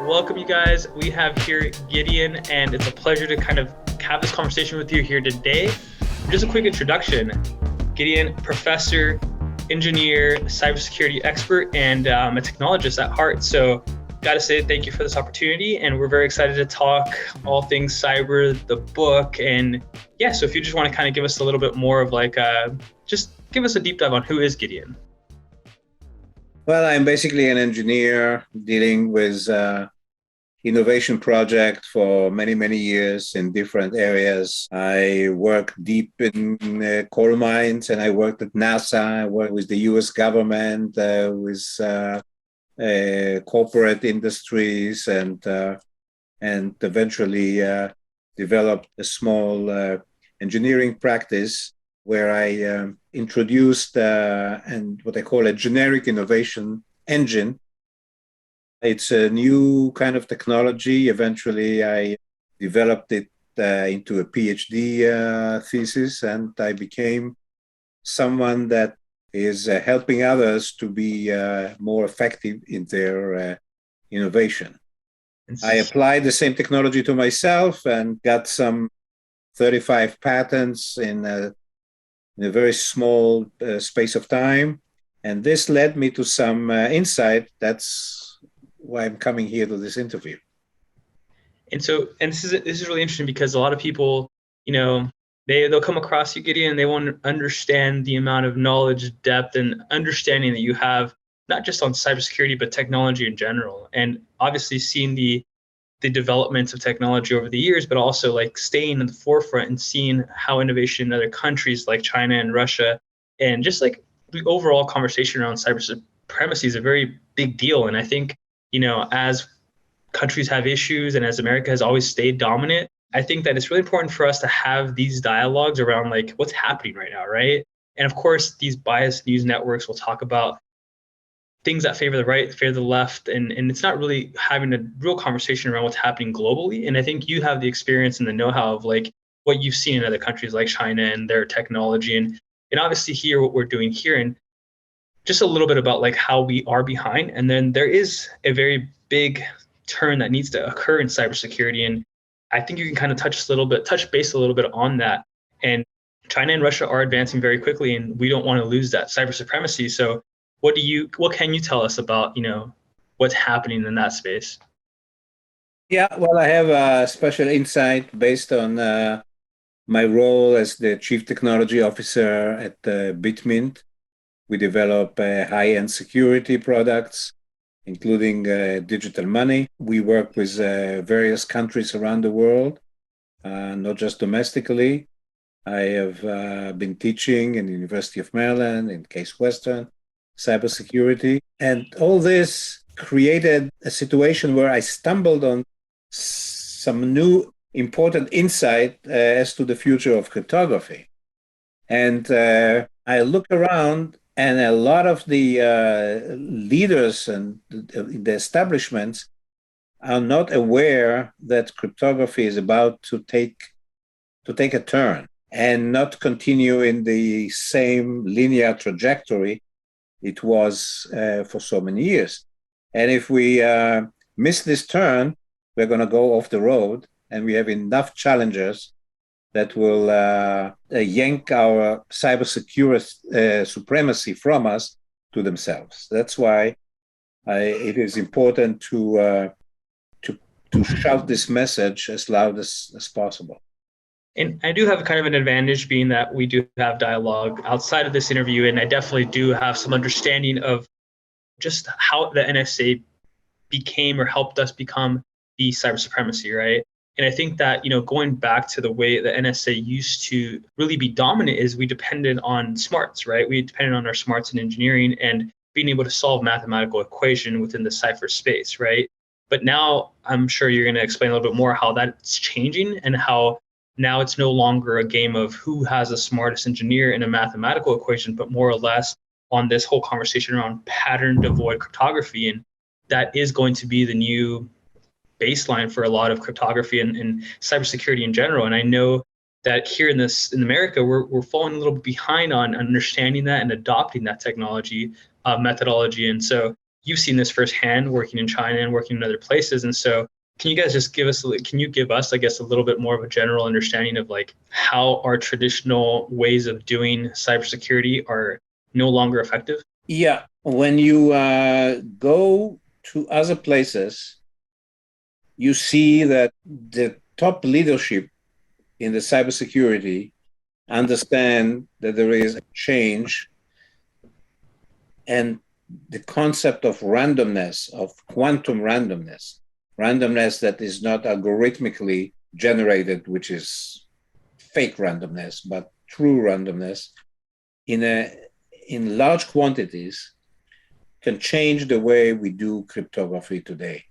welcome you guys. We have here Gideon, and it's a pleasure to kind of have this conversation with you here today. Just a quick introduction. Gideon, professor, engineer, cybersecurity expert, and a technologist at heart. So got to say thank you for this opportunity, and we're very excited to talk all things cyber, the book, and yeah, so if you just want to kind of give us a little bit more of just give us a deep dive on who is Gideon. Well, I'm basically an engineer dealing with innovation project for many, many years in different areas. I worked deep in coal mines, and I worked at NASA. I worked with the U.S. government, with corporate industries, and eventually developed a small engineering practice where I introduced and what I call a generic innovation engine. It's a new kind of technology. Eventually, I developed it into a PhD thesis, and I became someone that is helping others to be more effective in their innovation. I applied the same technology to myself and got some 35 patents in a very small space of time. And this led me to some insight. That's why I'm coming here to this interview. And this is really interesting because a lot of people, they'll come across you, Gideon, and they won't understand the amount of knowledge, depth, and understanding that you have, not just on cybersecurity, but technology in general. And obviously seeing the developments of technology over the years, but also like staying in the forefront and seeing how innovation in other countries like China and Russia, and just like the overall conversation around cyber supremacy is a very big deal. And I think, as countries have issues and as America has always stayed dominant, I think that it's really important for us to have these dialogues around like what's happening right now, right? And of course, these biased news networks will talk about things that favor the right, favor the left, and it's not really having a real conversation around what's happening globally. And I think you have the experience and the know-how of like what you've seen in other countries like China and their technology, and obviously here what we're doing here, and just a little bit about like how we are behind. And then there is a very big turn that needs to occur in cybersecurity, and I think you can kind of touch base a little bit on that. And China and Russia are advancing very quickly, and we don't want to lose that cyber supremacy. So what can you tell us about, what's happening in that space? Yeah, well, I have a special insight based on my role as the Chief Technology Officer at Bitmint. We develop high-end security products, including digital money. We work with various countries around the world, not just domestically. I have been teaching in the University of Maryland, in Case Western, cybersecurity. And all this created a situation where I stumbled on some new important insight as to the future of cryptography. And I look around, and a lot of the leaders and the establishments are not aware that cryptography is about to take a turn and not continue in the same linear trajectory it was for so many years. And if we miss this turn, we're going to go off the road, and we have enough challenges that will yank our cybersecurity supremacy from us to themselves. That's why it is important to shout this message as loud as possible. And I do have kind of an advantage being that we do have dialogue outside of this interview, and I definitely do have some understanding of just how the NSA became or helped us become the cyber supremacy, right? And I think that, going back to the way the NSA used to really be dominant is we depended on smarts, right? We depended on our smarts in engineering and being able to solve mathematical equation within the cipher space, right? But now I'm sure you're going to explain a little bit more how that's changing and how now it's no longer a game of who has the smartest engineer in a mathematical equation, but more or less on this whole conversation around pattern devoid cryptography. And that is going to be the new baseline for a lot of cryptography and cybersecurity in general. And I know that here in America, we're falling a little bit behind on understanding that and adopting that technology methodology. And so you've seen this firsthand working in China and working in other places. And so can you guys just can you give us, I guess, a little bit more of a general understanding of like how our traditional ways of doing cybersecurity are no longer effective? Yeah, when you go to other places, you see that the top leadership in the cybersecurity understand that there is a change, and the concept of randomness, of quantum randomness that is not algorithmically generated, which is fake randomness, but true randomness in large quantities, can change the way we do cryptography today.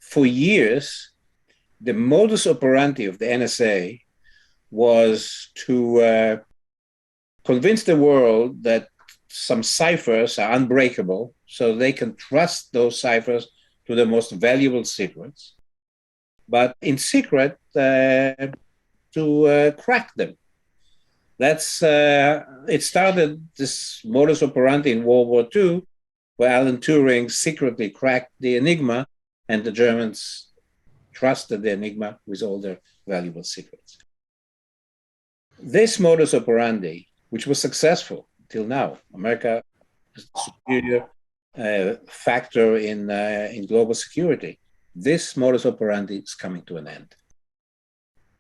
For years, the modus operandi of the NSA was to convince the world that some ciphers are unbreakable, so they can trust those ciphers to the most valuable secrets, but in secret to crack them. It started this modus operandi in World War II, where Alan Turing secretly cracked the Enigma, and the Germans trusted the Enigma with all their valuable secrets. This modus operandi, which was successful till now, America is the superior factor in global security. This modus operandi is coming to an end.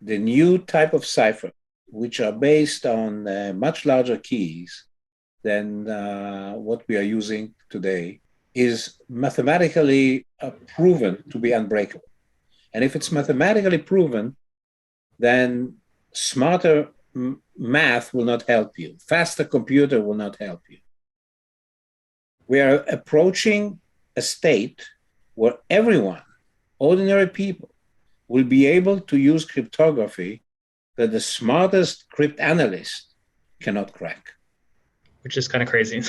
The new type of cipher, which are based on much larger keys than what we are using today, is mathematically proven to be unbreakable. And if it's mathematically proven, then smarter math will not help you. Faster computer will not help you. We are approaching a state where everyone, ordinary people, will be able to use cryptography that the smartest cryptanalyst cannot crack. Which is kind of crazy.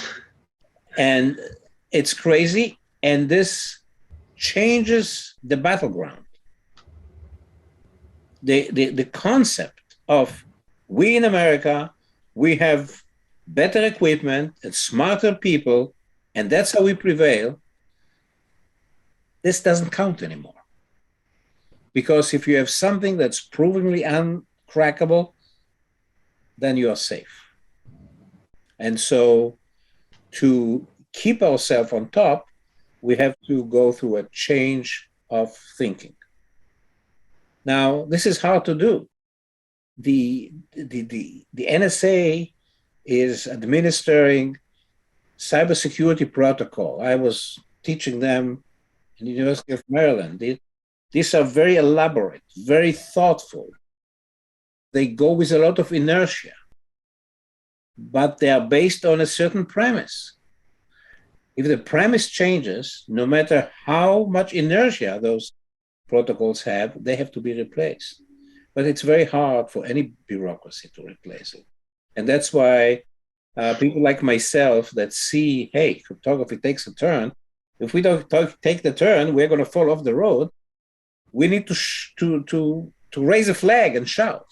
And it's crazy, and this changes the battleground. The concept of we in America, we have better equipment and smarter people, and that's how we prevail, this doesn't count anymore. Because if you have something that's provably uncrackable, then you are safe. And so to keep ourselves on top, we have to go through a change of thinking. Now, this is hard to do. The NSA is administering cybersecurity protocol. I was teaching them in the University of Maryland. These are very elaborate, very thoughtful. They go with a lot of inertia, but they are based on a certain premise. If the premise changes, no matter how much inertia those protocols have, they have to be replaced. But it's very hard for any bureaucracy to replace it. And that's why people like myself that see, hey, cryptography takes a turn. If we don't take the turn, we're going to fall off the road. We need to raise a flag and shout.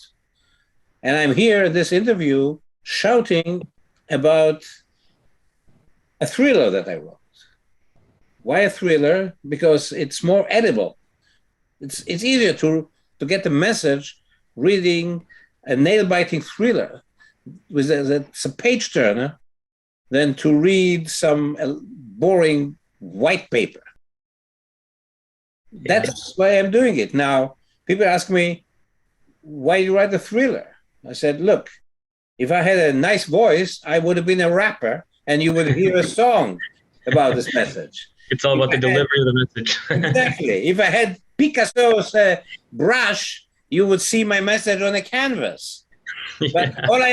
And I'm here in this interview shouting about a thriller that I wrote. Why a thriller? Because it's more edible. It's easier to get the message reading a nail-biting thriller with it's a page turner than to read some boring white paper. That's why I'm doing it. Now, people ask me, why do you write a thriller? I said, look, if I had a nice voice, I would have been a rapper and you would hear a song about this message. It's all about the delivery of the message. Exactly. If I had Picasso's brush, you would see my message on a canvas. Yeah. But all I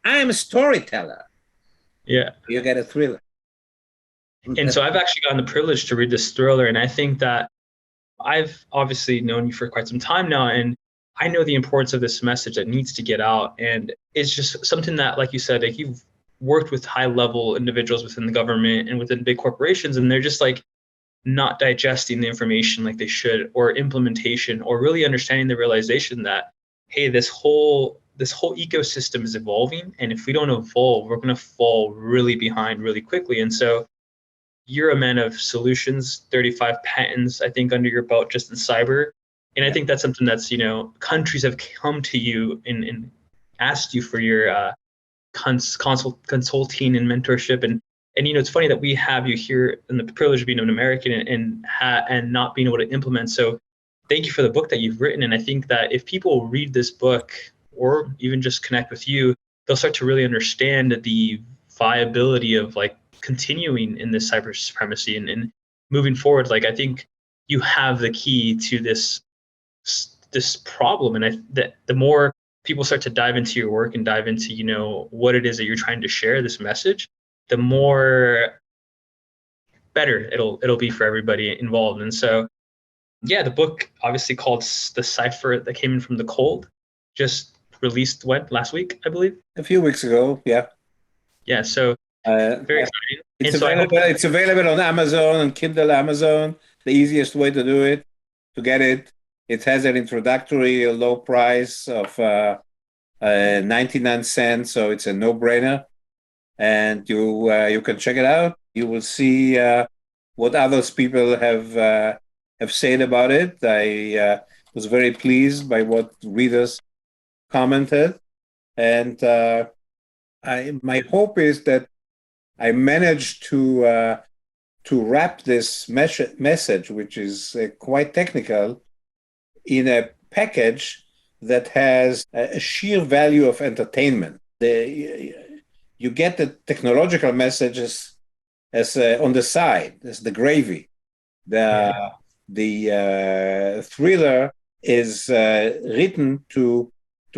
am a storyteller. Yeah. You get a thriller. And so I've actually gotten the privilege to read this thriller, and I think that I've obviously known you for quite some time now, and I know the importance of this message that needs to get out. And it's just something that, like you said, like you've worked with high-level individuals within the government and within big corporations, and they're just like not digesting the information like they should, or implementation, or really understanding the realization that, hey, this whole ecosystem is evolving, and if we don't evolve, we're going to fall really behind really quickly. And so you're a man of solutions, 35 patents, I think, under your belt just in cyber. And I think that's something that's, countries have come to you and asked you for your consulting and mentorship. And it's funny that we have you here and the privilege of being an American and not being able to implement. So thank you for the book that you've written. And I think that if people read this book or even just connect with you, they'll start to really understand the viability of like continuing in this cyber supremacy and moving forward. Like, I think you have the key to this problem. And that the more people start to dive into your work and dive into, what it is that you're trying to share, this message, the more better it'll be for everybody involved. And so, yeah, the book obviously called The Cipher That Came In From the Cold, just released last week, I believe. A few weeks ago, yeah. Yeah, so very exciting. It's And so available. It's available on Amazon and Kindle Amazon. The easiest way to do it, to get it. It has an introductory low price of 99 cents, so it's a no-brainer. And you can check it out. You will see what others people have said about it. I was very pleased by what readers commented, and my hope is that I managed to wrap this message, which is quite technical, in a package that has a sheer value of entertainment. You get the technological messages as on the side, as the gravy. The thriller is written to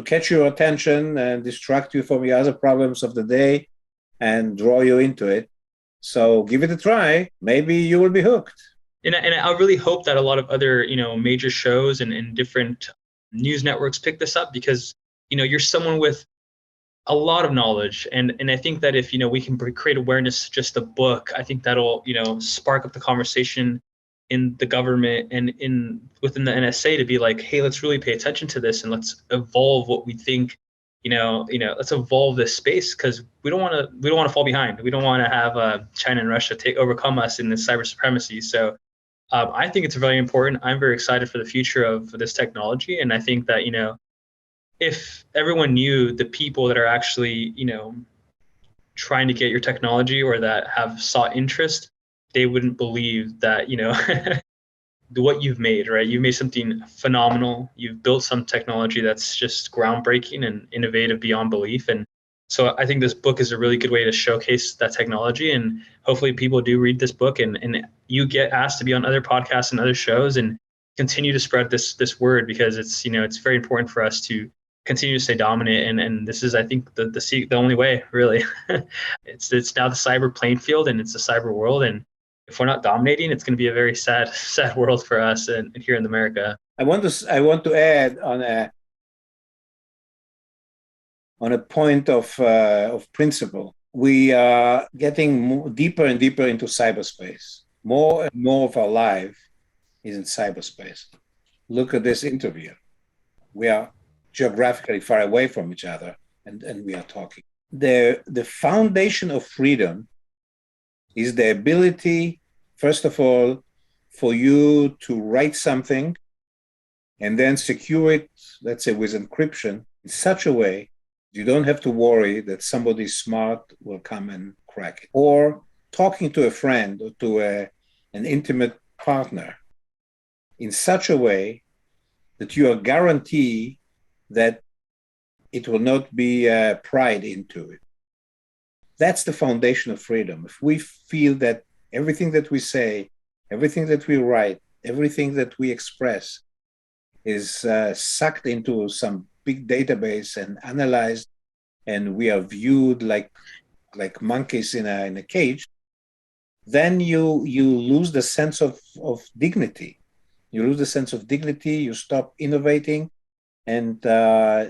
catch your attention and distract you from the other problems of the day and draw you into it. So give it a try. Maybe you will be hooked. And I really hope that a lot of other, major shows and different news networks pick this up because, you're someone with a lot of knowledge. And I think that if, we can create awareness, just a book, I think that'll, spark up the conversation in the government and within the NSA to be like, hey, let's really pay attention to this and let's evolve what we think, let's evolve this space because we don't want to fall behind. We don't want to have China and Russia overcome us in this cyber supremacy. So I think it's very important. I'm very excited for the future of this technology. And I think that, if everyone knew the people that are actually, trying to get your technology or that have sought interest, they wouldn't believe that, what you've made, right? You've made something phenomenal. You've built some technology that's just groundbreaking and innovative beyond belief. And so I think this book is a really good way to showcase that technology. And hopefully people do read this book and you get asked to be on other podcasts and other shows and continue to spread this word because it's, it's very important for us to continue to stay dominant. And this is, I think, the only way, really. It's now the cyber playing field and it's the cyber world. And if we're not dominating, it's going to be a very sad world for us and here in America. I want to add on a point of principle. We are getting deeper and deeper into cyberspace. More and more of our life is in cyberspace. Look at this interview. We are geographically far away from each other, and we are talking. The foundation of freedom is the ability, first of all, for you to write something and then secure it, let's say with encryption, in such a way you don't have to worry that somebody smart will come and crack it. Or talking to a friend or to an intimate partner in such a way that you are guaranteed that it will not be pried into it. That's the foundation of freedom. If we feel that everything that we say, everything that we write, everything that we express is sucked into some big database and analyzed, and we are viewed like monkeys in a cage, then you lose the sense of dignity. You lose the sense of dignity, you stop innovating, and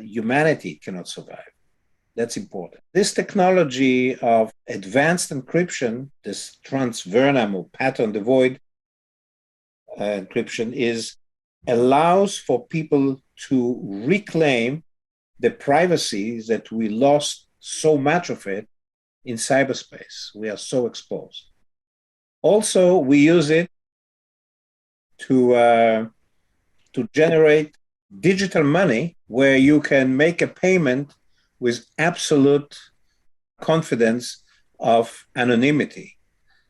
humanity cannot survive. That's important. This technology of advanced encryption, this transvernam or pattern devoid encryption, allows for people to reclaim the privacy that we lost so much of it in cyberspace. We are so exposed. Also, we use it to generate digital money where you can make a payment with absolute confidence of anonymity,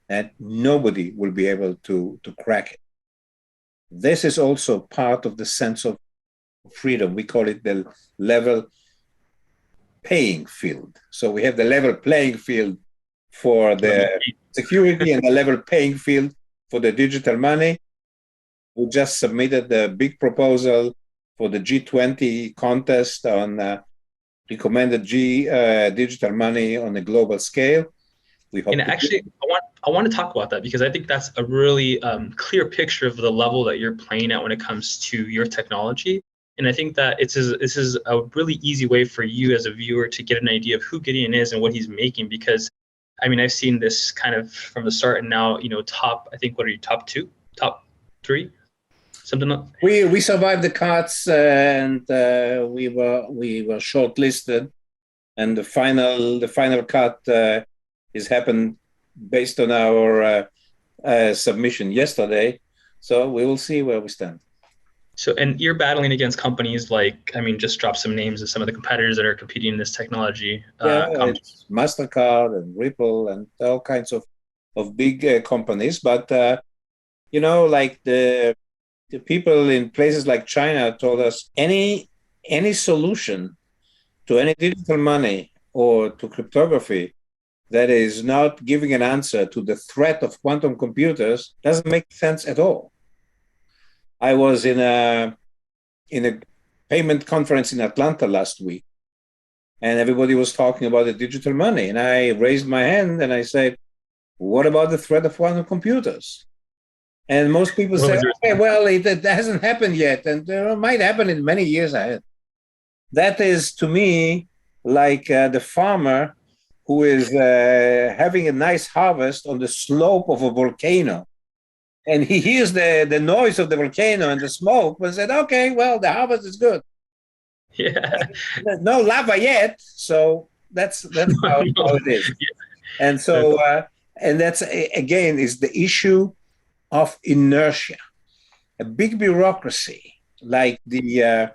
and nobody will be able to crack it. This is also part of the sense of freedom. We call it the level playing field. So we have the level playing field for the security and the level playing field for the digital money. We just submitted the big proposal for the G20 contest on recommended digital money on a global scale. We hope And actually, I want to talk about that because I think that's a really clear picture of the level that you're playing at when it comes to your technology. And I think that this is a really easy way for you as a viewer to get an idea of who Gideon is and what he's making. Because, I mean, I've seen this kind of from the start, and now top. I think what are you, top two, top three, something like. We survived the cuts, and we were shortlisted, and the final cut is happened based on our submission yesterday. So we will see where we stand. So, and you're battling against companies like, I mean, just drop some names of some of the competitors that are competing in this technology. It's MasterCard and Ripple and all kinds of big companies. But, like the people in places like China told us any solution to any digital money or to cryptography that is not giving an answer to the threat of quantum computers doesn't make sense at all. I was in a payment conference in Atlanta last week, and everybody was talking about the digital money. And I raised my hand and I said, what about the threat of quantum computers? And most people say, okay, well, it hasn't happened yet, and it might happen in many years ahead. That is, to me, like the farmer who is having a nice harvest on the slope of a volcano. And he hears the noise of the volcano and the smoke, and said, okay, well, the harvest is good. Yeah. No lava yet, so that's how it is. And so, and that's, again, is the issue of inertia. A big bureaucracy like the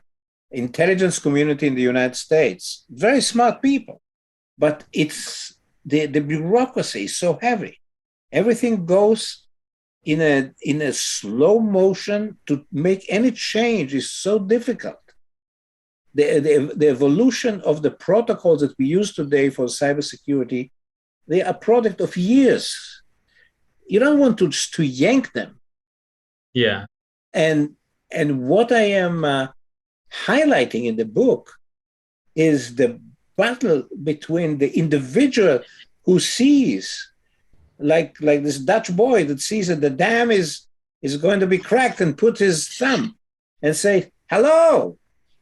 intelligence community in the United States, very smart people, but it's the bureaucracy is so heavy. Everything goes in a slow motion. To make any change is so difficult. The evolution of the protocols that we use today for cybersecurity, they are a product of years. You don't want to yank them. Yeah. And what I am highlighting in the book is the battle between the individual who sees, like this Dutch boy that sees that the dam is going to be cracked and put his thumb and say, hello.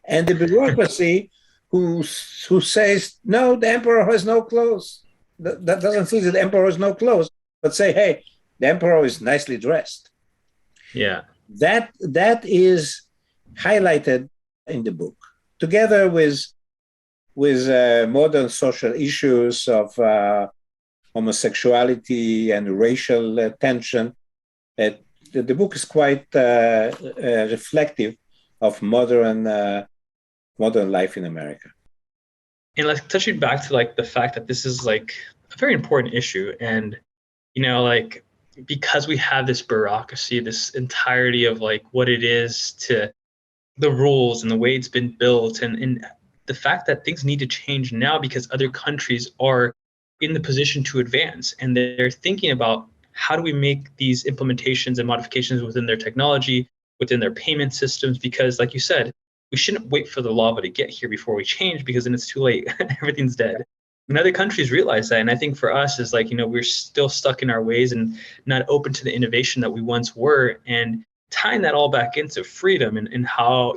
And the bureaucracy who says, no, the emperor has no clothes. That doesn't see that the emperor has no clothes, but say, hey, the emperor is nicely dressed. Yeah. That is highlighted in the book, together with modern social issues of homosexuality and racial tension. The book is quite reflective of modern life in America. And like touching back to like the fact that this is like a very important issue, and like because we have this bureaucracy, this entirety of like what it is to the rules and the way it's been built, and the fact that things need to change now because other countries are in the position to advance, and they're thinking about how do we make these implementations and modifications within their technology, within their payment systems, because like you said, we shouldn't wait for the lava to get here before we change, because then it's too late. Everything's dead. And other countries realize that. And I think for us is like, we're still stuck in our ways and not open to the innovation that we once were, and tying that all back into freedom and how,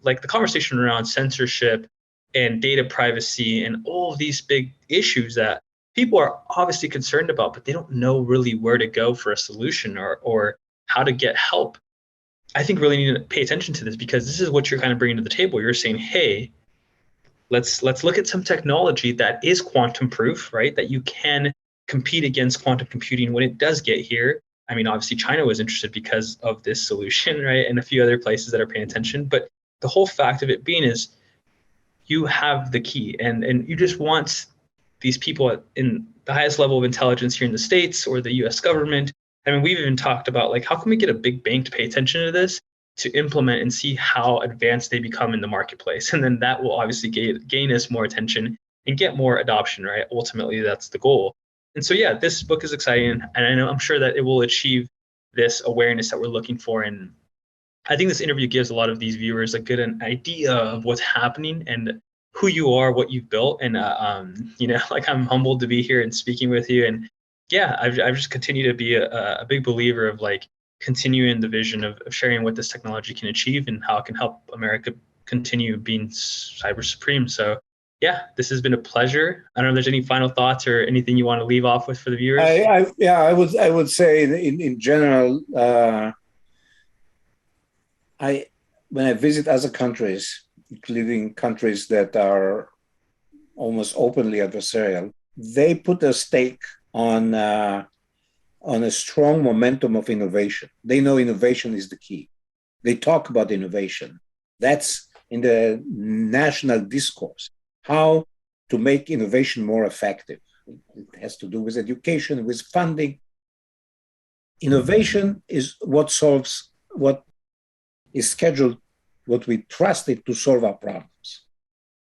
like the conversation around censorship and data privacy and all of these big issues that people are obviously concerned about, but they don't know really where to go for a solution or how to get help. I think really need to pay attention to this, because this is what you're kind of bringing to the table. You're saying, hey, let's look at some technology that is quantum proof, right? That you can compete against quantum computing when it does get here. I mean, obviously China was interested because of this solution, right? And a few other places that are paying attention. But the whole fact of it being is you have the key, and you just want these people in the highest level of intelligence here in the States or the US government. I mean, we've even talked about like, how can we get a big bank to pay attention to this, to implement and see how advanced they become in the marketplace? And then that will obviously gain us more attention and get more adoption, right? Ultimately, that's the goal. And so, yeah, this book is exciting. And I'm sure that it will achieve this awareness that we're looking for. And I think this interview gives a lot of these viewers a good idea of what's happening and who you are, what you've built. And, like, I'm humbled to be here and speaking with you. And yeah, I've just continued to be a big believer of like continuing the vision of sharing what this technology can achieve and how it can help America continue being cyber supreme. So yeah, this has been a pleasure. I don't know if there's any final thoughts or anything you want to leave off with for the viewers. I would say in general, when I visit other countries, including countries that are almost openly adversarial, they put a stake on a strong momentum of innovation. They know innovation is the key. They talk about innovation. That's in the national discourse. How to make innovation more effective. It has to do with education, with funding. Innovation is what solves, what is scheduled, what we trust it to solve our problems.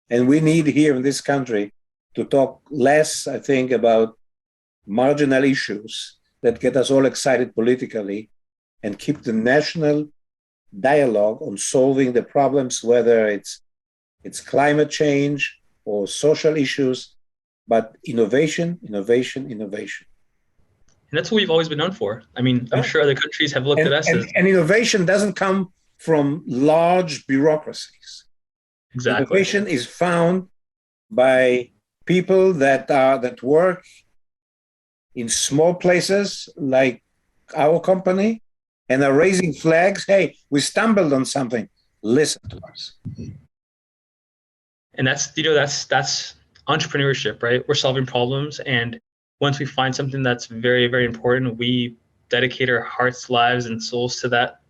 And we need here in this country to talk less, I think, about marginal issues that get us all excited politically and keep the national dialogue on solving the problems, whether it's climate change or social issues, but innovation, innovation, innovation. And that's what we've always been known for. I mean, I'm sure other countries have looked at us as and innovation doesn't come from large bureaucracies. exactly. Innovation is found by people that work in small places like our company and are raising flags. Hey, we stumbled on something. Listen to us. And that's entrepreneurship, right? We're solving problems, and once we find something that's very, very important, we dedicate our hearts, lives, and souls to that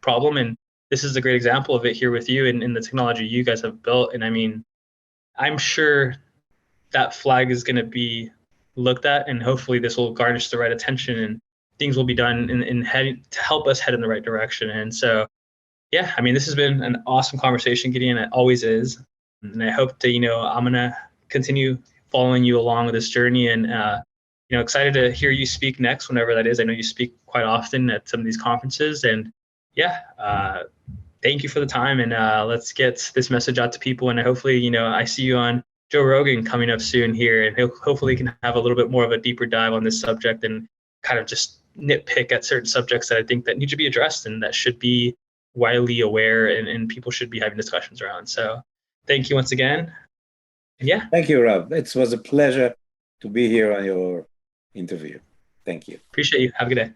problem. And this is a great example of it here with you and in the technology you guys have built. And I mean, I'm sure that flag is going to be looked at, and hopefully this will garnish the right attention and things will be done in heading to help us head in the right direction. And so, yeah, I mean, this has been an awesome conversation, Gideon. It always is. And I hope that, I'm going to continue following you along with this journey, and, excited to hear you speak next, whenever that is. I know you speak quite often at some of these conferences, and yeah, thank you for the time, and let's get this message out to people. And hopefully, I see you on Joe Rogan coming up soon here, and hopefully can have a little bit more of a deeper dive on this subject and kind of just nitpick at certain subjects that I think that need to be addressed and that should be widely aware, and people should be having discussions around. So thank you once again. And yeah. Thank you, Rob. It was a pleasure to be here on your interview. Thank you. Appreciate you. Have a good day.